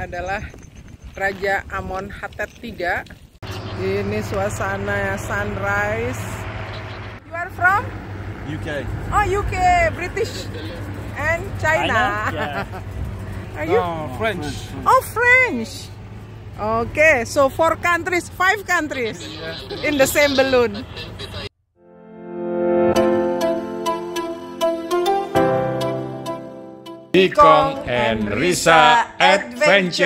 adalah Raja Amonhotep III. Ini suasana sunrise. You are from? UK. Oh, UK, British and China. Yeah. Are you? French. Oh, French. Okay, so 5 countries in the same balloon. Ikong and Risa Adventure.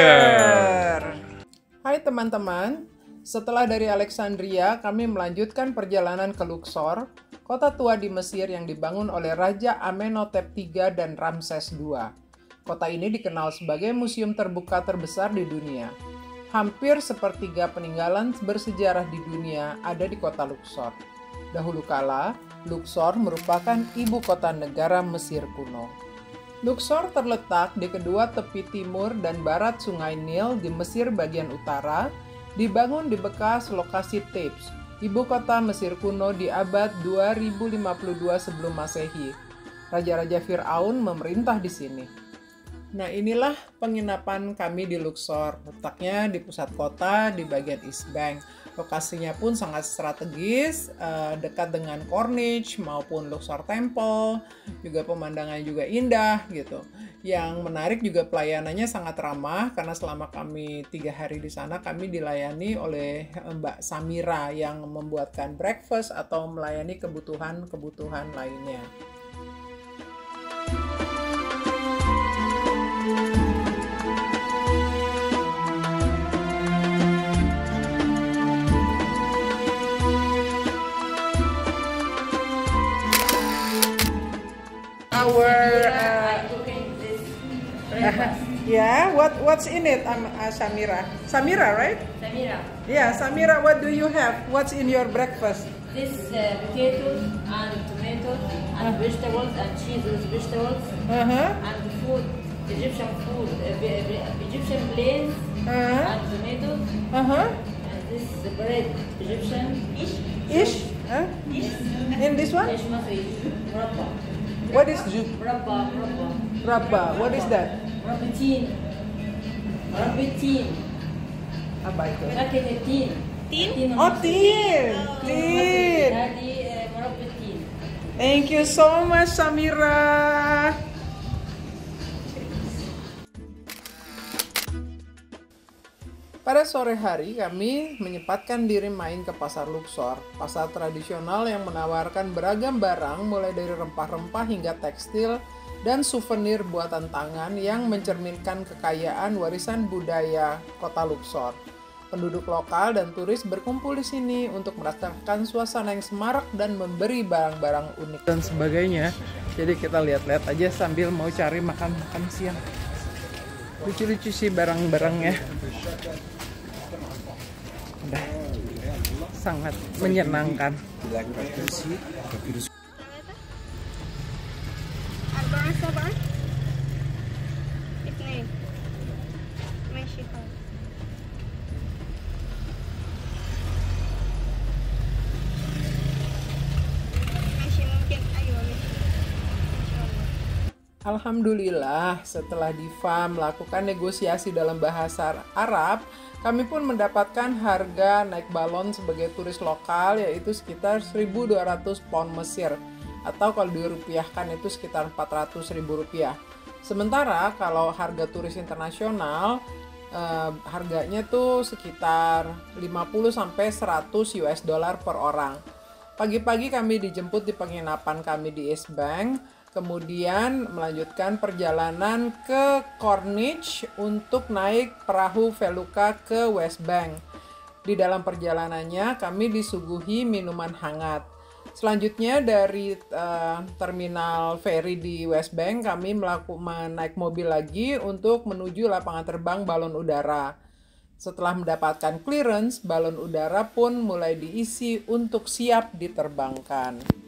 Hai teman-teman, setelah dari Alexandria kami melanjutkan perjalanan ke Luxor, kota tua di Mesir yang dibangun oleh Raja Amenhotep III dan Ramses II. Kota ini dikenal sebagai museum terbuka terbesar di dunia. Hampir sepertiga peninggalan bersejarah di dunia ada di kota Luxor. Dahulu kala, Luxor merupakan ibu kota negara Mesir kuno. Luxor terletak di kedua tepi timur dan barat Sungai Nil di Mesir bagian utara, dibangun di bekas lokasi Thebes, ibu kota Mesir kuno di abad 2052 sebelum Masehi. Raja-raja Fir'aun memerintah di sini. Nah, inilah penginapan kami di Luxor, letaknya di pusat kota di bagian East Bank. Lokasinya pun sangat strategis, dekat dengan Corniche maupun Luxor Temple, juga pemandangannya juga indah gitu. Yang menarik juga pelayanannya sangat ramah karena selama kami 3 hari di sana kami dilayani oleh Mbak Samira yang membuatkan breakfast atau melayani kebutuhan-kebutuhan lainnya. Yeah, what's in it, Samira? Samira, right? Samira. Yeah, Samira, what do you have? What's in your breakfast? This potatoes and tomatoes and vegetables and cheeses, vegetables and food, Egyptian food, Egyptian beans and tomatoes. And this is the bread, Egyptian ish. Ish? Huh? Ish. In this one? Ish Masri. Rabba. What is Rabba. rabba? What is that? Rabbitin. Apa itu? Raket tin. Tin. Oh, tin. Tin. Tadi rabbitin. Thank you so much, Samira. Pada sore hari kami menyempatkan diri main ke pasar Luxor, pasar tradisional yang menawarkan beragam barang mulai dari rempah-rempah hingga tekstil dan souvenir buatan tangan yang mencerminkan kekayaan warisan budaya kota Luxor. Penduduk lokal dan turis berkumpul di sini untuk merasakan suasana yang semarak dan memberi barang-barang unik dan sebagainya. Jadi kita lihat-lihat aja sambil mau cari makan-makan siang. Lucu-lucu sih barang-barangnya. Udah sangat menyenangkan. Alhamdulillah, setelah Diva melakukan negosiasi dalam bahasa Arab, kami pun mendapatkan harga naik balon sebagai turis lokal yaitu sekitar 1.200 pound Mesir atau kalau dirupiahkan itu sekitar 400.000 rupiah. Sementara kalau harga turis internasional harganya tuh sekitar 50-100 US dollar per orang. Pagi-pagi kami dijemput di penginapan kami di East Bank. Kemudian melanjutkan perjalanan ke Corniche untuk naik perahu Felucca ke West Bank. Di dalam perjalanannya kami disuguhi minuman hangat. Selanjutnya dari terminal ferry di West Bank kami naik mobil lagi untuk menuju lapangan terbang balon udara. Setelah mendapatkan clearance, balon udara pun mulai diisi untuk siap diterbangkan.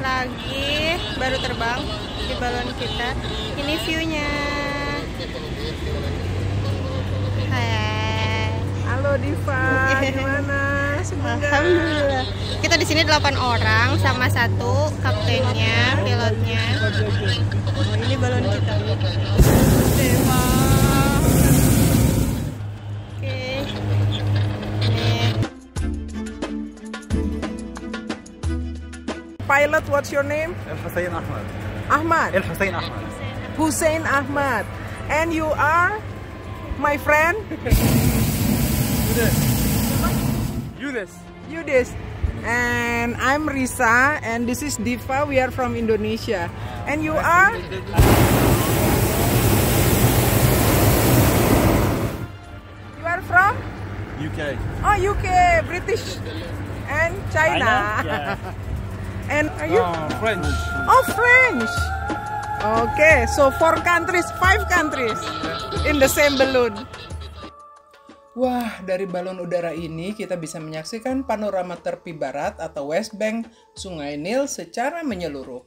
lagi baru terbang di balon kita. Ini view-nya. Hai. Halo Diva, gimana? Alhamdulillah. Kita di sini 8 orang sama satu kaptennya, pilotnya. Oh, ini balon kita. Diva. Oke. Nih. Pilot, what's your name? Hussein Ahmad. Ahmad. Hussein Ahmad. Hussein Ahmad. And you are my friend? Yudis. And I'm Risa, and this is Diva. We are from Indonesia. And you are? You are from? UK. Oh, UK, British, and China. Yeah. And are you? French. Oh, French. Okay, so 4 countries, 5 countries in the same balloon. Wah, dari balon udara ini kita bisa menyaksikan panorama tepi barat atau West Bank Sungai Nil secara menyeluruh.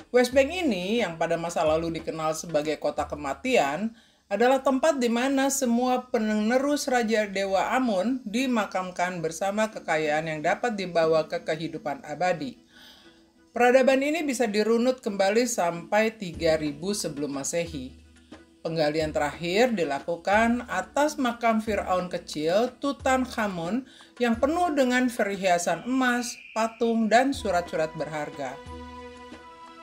West Bank ini yang pada masa lalu dikenal sebagai kota kematian adalah tempat di mana semua penerus Raja Dewa Amun dimakamkan bersama kekayaan yang dapat dibawa ke kehidupan abadi. Peradaban ini bisa dirunut kembali sampai 3000 sebelum Masehi. Penggalian terakhir dilakukan atas makam Firaun kecil Tutankhamun yang penuh dengan perhiasan emas, patung, dan surat-surat berharga.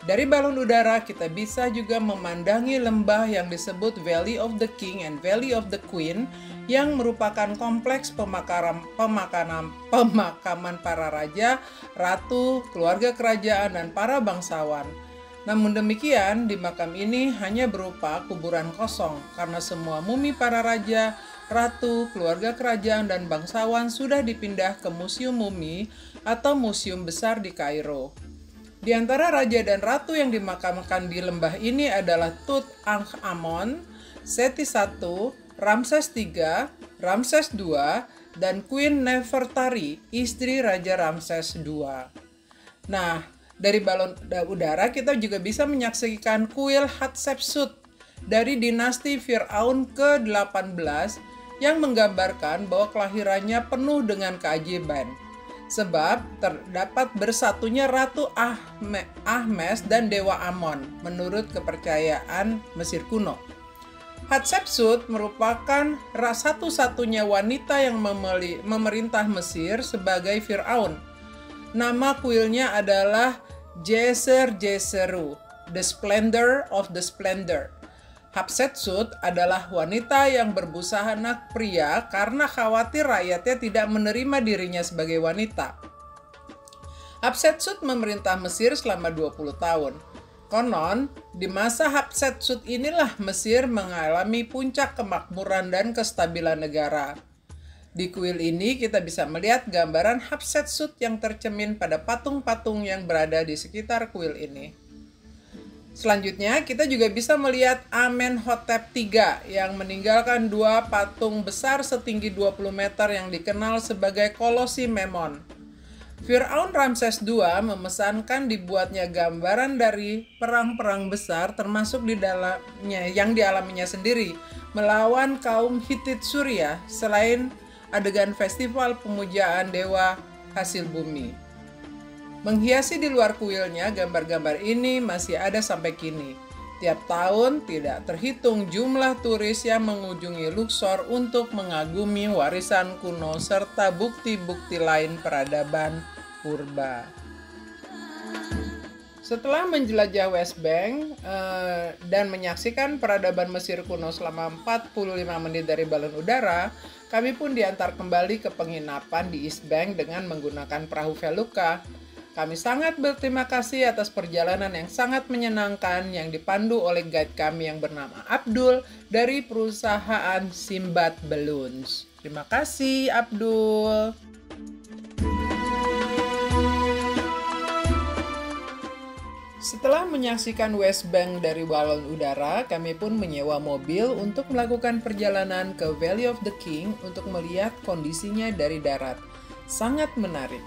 Dari balon udara kita bisa juga memandangi lembah yang disebut Valley of the King and Valley of the Queen yang merupakan kompleks pemakaman para raja, ratu, keluarga kerajaan, dan para bangsawan. Namun demikian, di makam ini hanya berupa kuburan kosong karena semua mumi para raja, ratu, keluarga kerajaan, dan bangsawan sudah dipindah ke Museum Mumi atau museum besar di Kairo. Di antara raja dan ratu yang dimakamkan di lembah ini adalah Tutankhamun, Seti I, Ramses III, Ramses II, dan Queen Nefertari, istri Raja Ramses II. Nah, dari balon udara kita juga bisa menyaksikan kuil Hatshepsut dari dinasti Firaun ke-18 yang menggambarkan bahwa kelahirannya penuh dengan keajaiban. Sebab terdapat bersatunya Ratu Ahmes dan Dewa Amon menurut kepercayaan Mesir kuno. Hatshepsut merupakan satu-satunya wanita yang memerintah Mesir sebagai Firaun. Nama kuilnya adalah Djeser-Djeseru, The Splendor of the Splendor. Hatshepsut adalah wanita yang berbusana pria karena khawatir rakyatnya tidak menerima dirinya sebagai wanita. Hatshepsut memerintah Mesir selama 20 tahun. Konon, di masa Hatshepsut inilah Mesir mengalami puncak kemakmuran dan kestabilan negara. Di kuil ini kita bisa melihat gambaran Hatshepsut yang tercemin pada patung-patung yang berada di sekitar kuil ini. Selanjutnya, kita juga bisa melihat Amenhotep III yang meninggalkan 2 patung besar setinggi 20 meter yang dikenal sebagai Kolosi Memnon. Firaun Ramses II memesankan dibuatnya gambaran dari perang-perang besar termasuk di dalamnya yang dialaminya sendiri melawan kaum Hittite Suriah selain adegan festival pemujaan dewa hasil bumi. Menghiasi di luar kuilnya, gambar-gambar ini masih ada sampai kini. Tiap tahun tidak terhitung jumlah turis yang mengunjungi Luxor untuk mengagumi warisan kuno serta bukti-bukti lain peradaban purba. Setelah menjelajah West Bank dan menyaksikan peradaban Mesir kuno selama 45 menit dari balon udara, kami pun diantar kembali ke penginapan di East Bank dengan menggunakan perahu Felucca. Kami sangat berterima kasih atas perjalanan yang sangat menyenangkan yang dipandu oleh guide kami yang bernama Abdul dari perusahaan Simbad Balloons. Terima kasih, Abdul. Setelah menyaksikan West Bank dari balon udara, kami pun menyewa mobil untuk melakukan perjalanan ke Valley of the King untuk melihat kondisinya dari darat. Sangat menarik.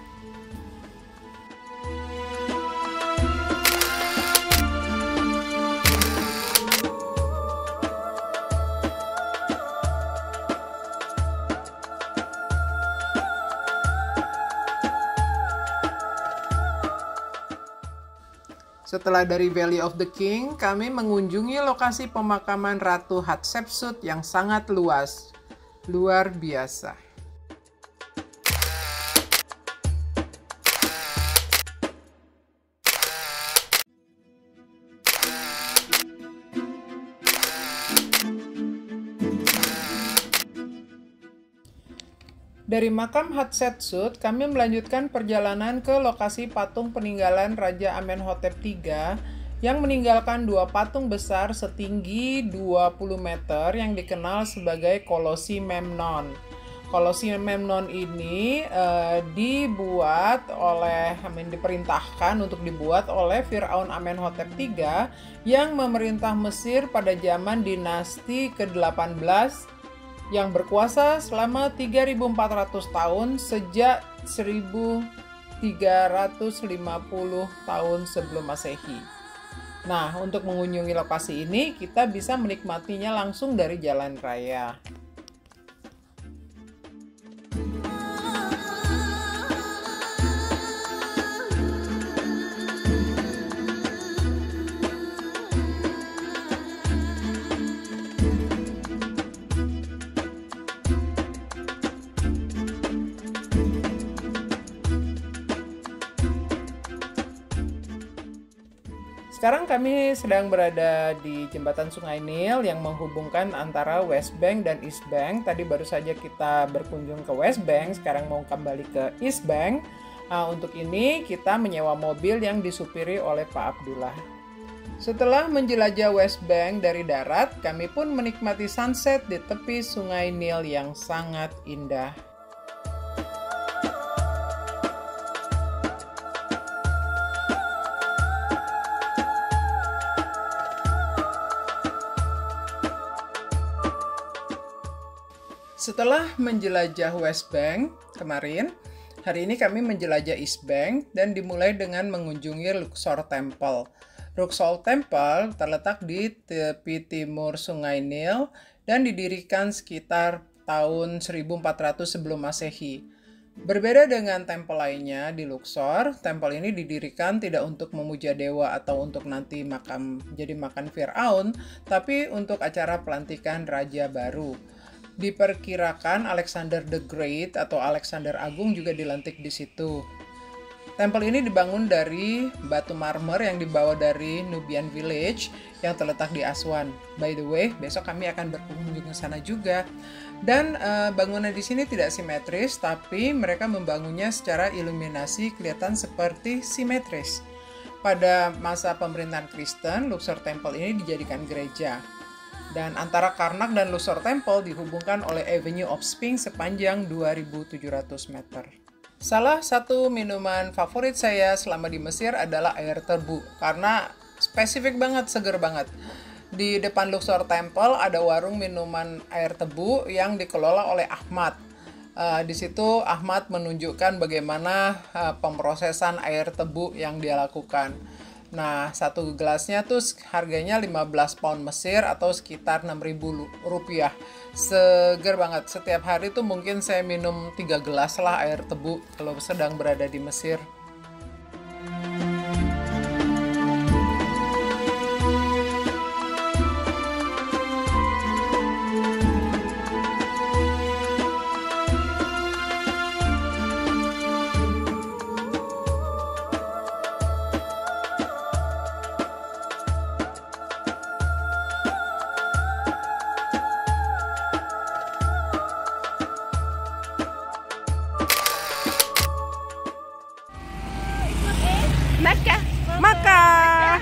Setelah dari Valley of the King, kami mengunjungi lokasi pemakaman Ratu Hatshepsut yang sangat luas. Luar biasa. Dari makam Hatshepsut, kami melanjutkan perjalanan ke lokasi patung peninggalan Raja Amenhotep III yang meninggalkan dua patung besar setinggi 20 meter yang dikenal sebagai Kolosi Memnon. Kolosi Memnon ini diperintahkan untuk dibuat oleh Firaun Amenhotep III yang memerintah Mesir pada zaman dinasti ke-18 yang berkuasa selama 3.400 tahun sejak 1.350 tahun sebelum Masehi. Nah, untuk mengunjungi lokasi ini, kita bisa menikmatinya langsung dari jalan raya. Sekarang kami sedang berada di jembatan Sungai Nil yang menghubungkan antara West Bank dan East Bank. Tadi baru saja kita berkunjung ke West Bank, sekarang mau kembali ke East Bank. Untuk ini kita menyewa mobil yang disupiri oleh Pak Abdullah. Setelah menjelajah West Bank dari darat, kami pun menikmati sunset di tepi Sungai Nil yang sangat indah. Setelah menjelajah West Bank kemarin, hari ini kami menjelajah East Bank dan dimulai dengan mengunjungi Luxor Temple. Luxor Temple terletak di tepi timur Sungai Nil dan didirikan sekitar tahun 1400 sebelum Masehi. Berbeda dengan tempel lainnya di Luxor, tempel ini didirikan tidak untuk memuja dewa atau untuk nanti jadi makan Firaun, tapi untuk acara pelantikan raja baru. Diperkirakan Alexander the Great atau Alexander Agung juga dilantik di situ. Tempel ini dibangun dari batu marmer yang dibawa dari Nubian Village yang terletak di Aswan. By the way, besok kami akan berkunjung ke sana juga. Dan bangunan di sini tidak simetris, tapi mereka membangunnya secara iluminasi kelihatan seperti simetris. Pada masa pemerintahan Kristen, Luxor Temple ini dijadikan gereja. Dan antara Karnak dan Luxor Temple dihubungkan oleh Avenue of Sphinx sepanjang 2.700 meter. Salah satu minuman favorit saya selama di Mesir adalah air tebu, karena spesifik banget, seger banget. Di depan Luxor Temple ada warung minuman air tebu yang dikelola oleh Ahmad. Di situ Ahmad menunjukkan bagaimana pemrosesan air tebu yang dia lakukan. Nah, satu gelasnya tuh harganya 15 pound Mesir atau sekitar 6.000 rupiah. Seger banget. Setiap hari tuh mungkin saya minum 3 gelas lah air tebu kalau sedang berada di Mesir. Makkah.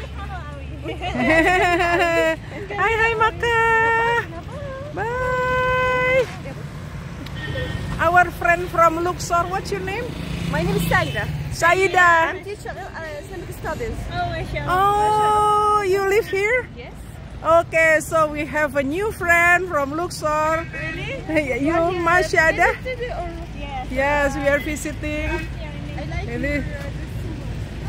Hai Makkah. Bye. Our friend from Luxor, what's your name? My name is Saida. Saida. I'm teacher Islamic studies. Oh, you live here? Yes. Okay, so we have a new friend from Luxor. Really? You Masyada? Yes. Yes, we are visiting. I like Ini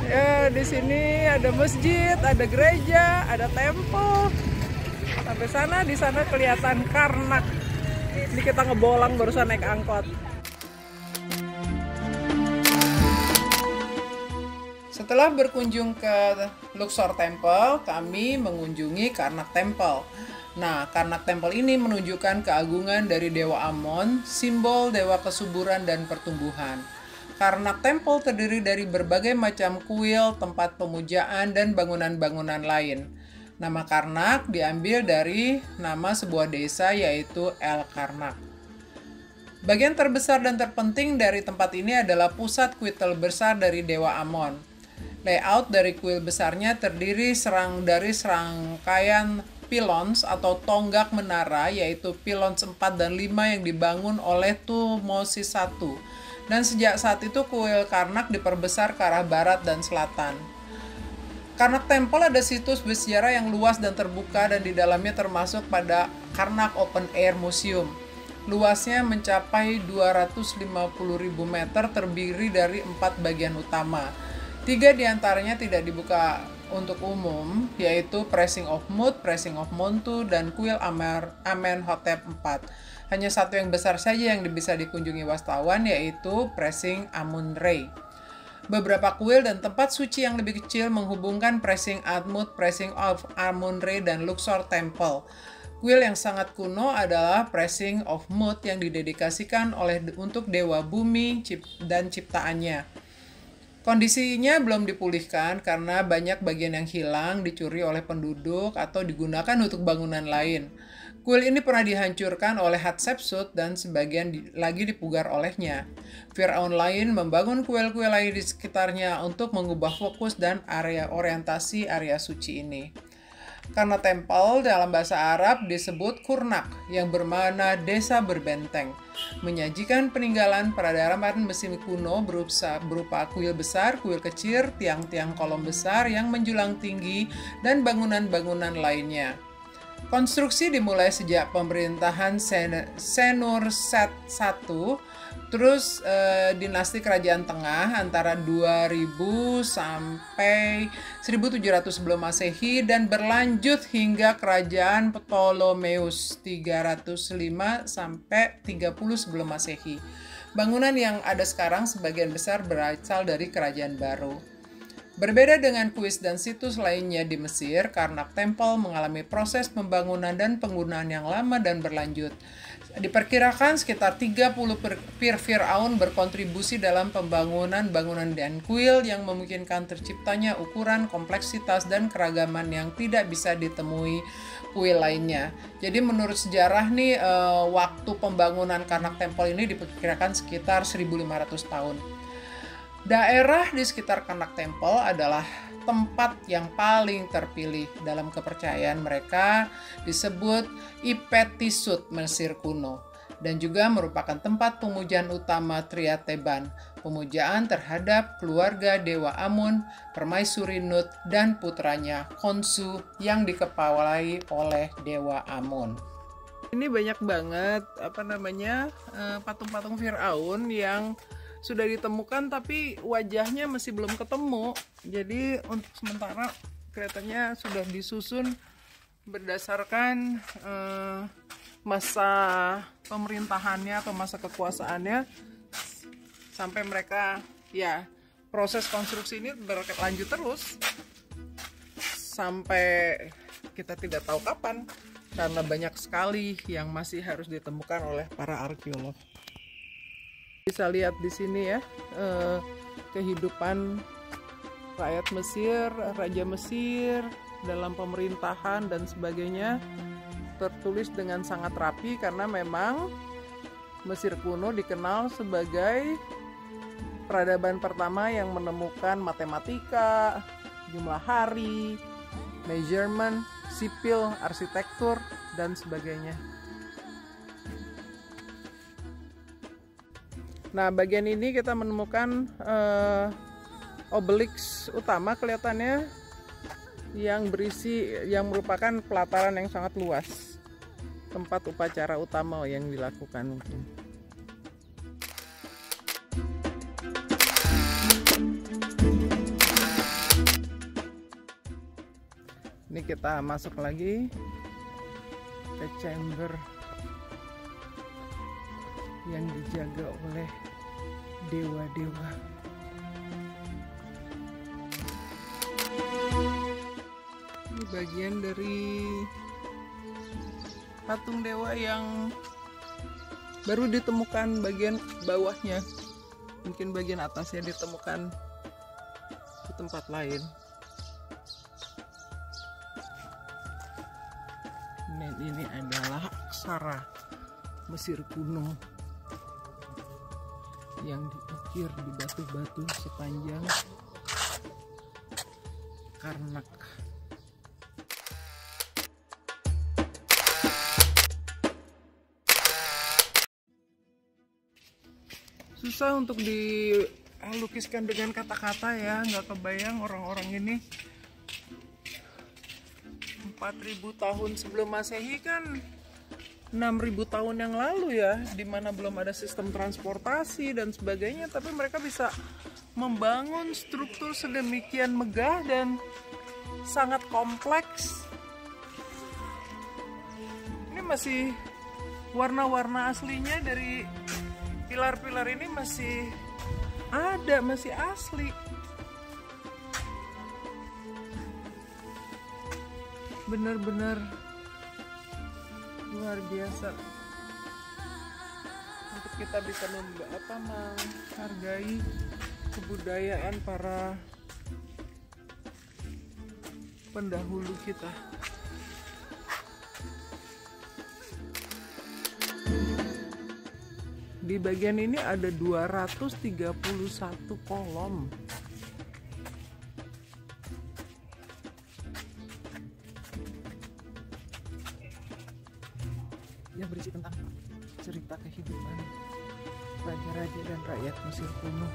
ya, di sini ada masjid, ada gereja, ada temple. Sampai sana, di sana kelihatan Karnak. Ini kita ngebolang barusan naik angkot. Setelah berkunjung ke Luxor Temple, kami mengunjungi Karnak Temple. Nah, Karnak Temple ini menunjukkan keagungan dari Dewa Amon, simbol dewa kesuburan dan pertumbuhan. Karnak Temple terdiri dari berbagai macam kuil, tempat pemujaan, dan bangunan-bangunan lain. Nama Karnak diambil dari nama sebuah desa yaitu El Karnak. Bagian terbesar dan terpenting dari tempat ini adalah pusat kuil terbesar dari Dewa Amon. Layout dari kuil besarnya terdiri dari serangkaian pylons atau tonggak menara, yaitu pylons 4 dan 5 yang dibangun oleh Thutmose I. Dan sejak saat itu kuil Karnak diperbesar ke arah barat dan selatan. Karnak Temple ada situs bersejarah yang luas dan terbuka, dan di dalamnya termasuk pada Karnak Open Air Museum. Luasnya mencapai 250.000 meter, terdiri dari 4 bagian utama. 3 diantaranya tidak dibuka untuk umum, yaitu Pressing of Mut, Pressing of Montu, dan Kuil Amenhotep IV. Hanya satu yang besar saja yang bisa dikunjungi wartawan, yaitu Pressing Amun-Re. Beberapa kuil dan tempat suci yang lebih kecil menghubungkan Pressing Admut, Pressing of Amun-Re, dan Luxor Temple. Kuil yang sangat kuno adalah Pressing of Mut yang didedikasikan untuk Dewa Bumi dan ciptaannya. Kondisinya belum dipulihkan karena banyak bagian yang hilang, dicuri oleh penduduk, atau digunakan untuk bangunan lain. Kuil ini pernah dihancurkan oleh Hatshepsut dan sebagian lagi dipugar olehnya. Firaun lain membangun kuil-kuil lain di sekitarnya untuk mengubah fokus dan orientasi area suci ini. Karena Temple dalam bahasa Arab disebut Kurnak, yang bermakna desa berbenteng, menyajikan peninggalan peradaban Mesir kuno berupa kuil besar, kuil kecil, tiang-tiang kolom besar yang menjulang tinggi, dan bangunan-bangunan lainnya. Konstruksi dimulai sejak pemerintahan Senusret I, terus dinasti kerajaan tengah antara 2000 sampai 1700 sebelum Masehi, dan berlanjut hingga kerajaan Ptolemeus 305 sampai 30 sebelum Masehi. Bangunan yang ada sekarang sebagian besar berasal dari kerajaan baru. Berbeda dengan kuil dan situs lainnya di Mesir, Karnak Temple mengalami proses pembangunan dan penggunaan yang lama dan berlanjut. Diperkirakan sekitar 30 Firaun berkontribusi dalam pembangunan bangunan dan kuil yang memungkinkan terciptanya ukuran, kompleksitas, dan keragaman yang tidak bisa ditemui kuil lainnya. Jadi menurut sejarah nih, waktu pembangunan Karnak Temple ini diperkirakan sekitar 1500 tahun. Daerah di sekitar Karnak Temple adalah tempat yang paling terpilih dalam kepercayaan mereka, disebut Ipetisut Mesir kuno, dan juga merupakan tempat pemujaan utama Triateban, pemujaan terhadap keluarga Dewa Amun, Permaisuri Nut, dan putranya Khonsu yang dikepalai oleh Dewa Amun. Ini banyak banget patung-patung Firaun yang sudah ditemukan tapi wajahnya masih belum ketemu. Jadi untuk sementara kelihatannya sudah disusun berdasarkan masa pemerintahannya atau masa kekuasaannya sampai mereka, ya, proses konstruksi ini berlanjut terus sampai kita tidak tahu kapan, karena banyak sekali yang masih harus ditemukan oleh para arkeolog. Bisa lihat di sini ya, kehidupan rakyat Mesir, Raja Mesir dalam pemerintahan dan sebagainya, tertulis dengan sangat rapi karena memang Mesir kuno dikenal sebagai peradaban pertama yang menemukan matematika, jumlah hari, measurement, sipil, arsitektur, dan sebagainya. Nah, bagian ini kita menemukan obelisk utama kelihatannya yang merupakan pelataran yang sangat luas, tempat upacara utama yang dilakukan mungkin. Ini kita masuk lagi ke chamber yang dijaga oleh dewa-dewa. bagian dari patung dewa yang baru ditemukan bagian bawahnya. Mungkin bagian atasnya ditemukan di tempat lain. Dan ini adalah aksara Mesir kuno yang diukir di batu-batu sepanjang Karnak. Susah untuk dilukiskan dengan kata-kata ya, nggak kebayang orang-orang ini 4000 tahun sebelum Masehi kan 6000 tahun yang lalu ya, dimana belum ada sistem transportasi dan sebagainya, tapi mereka bisa membangun struktur sedemikian megah dan sangat kompleks. Ini masih warna-warna aslinya dari pilar-pilar ini masih ada, masih asli. Bener-bener luar biasa untuk kita bisa menghargai kebudayaan para pendahulu kita. Di bagian ini ada 231 kolom. Yang berisi tentang cerita kehidupan raja-raja dan rakyat Mesir kuno.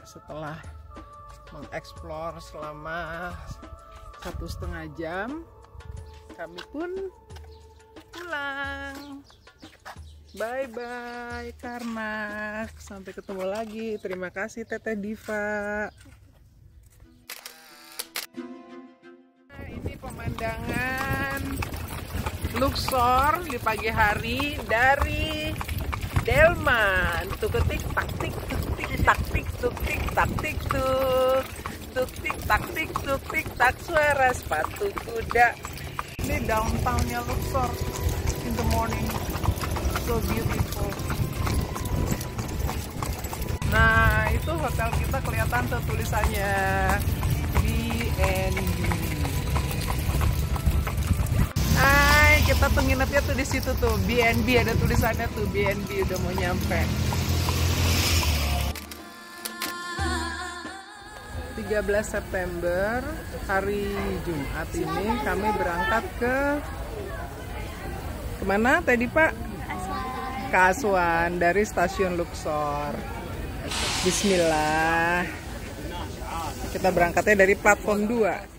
Setelah mengeksplor selama 1,5 jam, kami pun pulang. Bye bye Karnak, sampai ketemu lagi. Terima kasih Teteh Diva. Nah, ini pemandangan Luxor di pagi hari dari Delman. Tuketik taktik taktik tuktik taktik tuktik taktik tuktik tak, suara sepatu kuda. Ini downtownnya Luxor in the morning, so beautiful. Nah itu hotel kita kelihatan tuh tulisannya B&B. Hai, kita tuh nginepnya tuh di situ tuh B&B, ada tulisannya tuh B&B, udah mau nyampe. 13 September hari Jumat ini kami berangkat kemana tadi Pak? Ke Aswan dari stasiun Luxor. Bismillah. Kita berangkatnya dari platform 2.